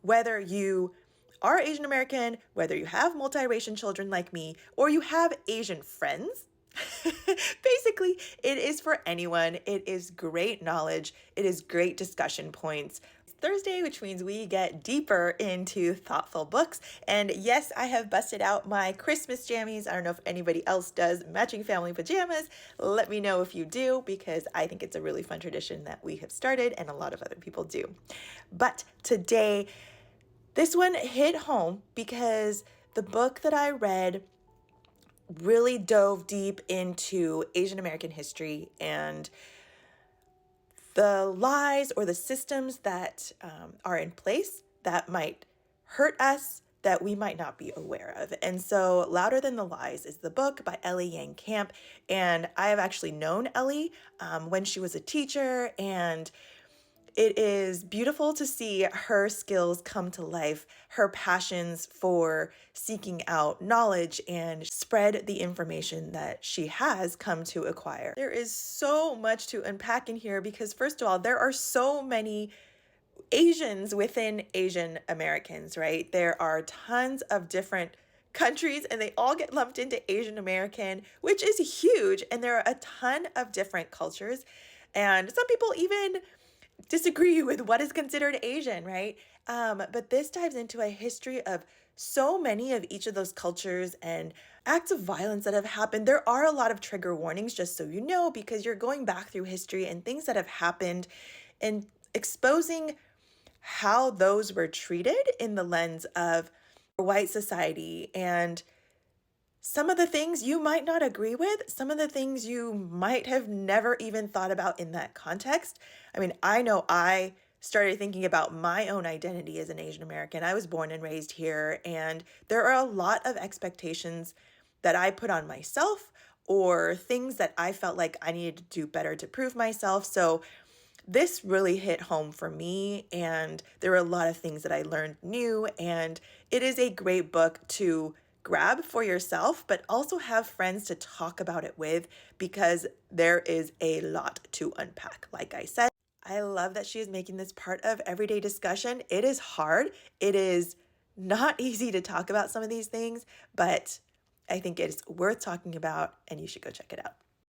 whether you are Asian American, whether you have multiracial children like me, or you have Asian friends. Basically, it is for anyone. It is great knowledge. It is great discussion points. It's Thursday, which means we get deeper into thoughtful books. And yes, I have busted out my Christmas jammies. I don't know if anybody else does matching family pajamas. Let me know if you do, because I think it's a really fun tradition that we have started and a lot of other people do. But today, this one hit home because the book that I read really dove deep into Asian American history and the lies or the systems that are in place that might hurt us, that we might not be aware of. And so Louder Than the Lies is the book by Ellie Yang Camp. And I have actually known Ellie when she was a teacher, and it is beautiful to see her skills come to life, her passions for seeking out knowledge and spread the information that she has come to acquire. There is so much to unpack in here because, first of all, there are so many Asians within Asian Americans, right? There are tons of different countries and they all get lumped into Asian American, which is huge. And there are a ton of different cultures. And some people even disagree with what is considered Asian, right? But this dives into a history of so many of each of those cultures and acts of violence that have happened. There are a lot of trigger warnings, just so you know, because you're going back through history and things that have happened and exposing how those were treated in the lens of white society, and some of the things you might not agree with, some of the things you might have never even thought about in that context. I mean, I know I started thinking about my own identity as an Asian American. I was born and raised here, and there are a lot of expectations that I put on myself or things that I felt like I needed to do better to prove myself. So this really hit home for me, and there were a lot of things that I learned new, and it is a great book to grab for yourself, but also have friends to talk about it with because there is a lot to unpack. Like I said, I love that she is making this part of everyday discussion. It is hard. It is not easy to talk about some of these things, but I think it's worth talking about, and you should go check it out.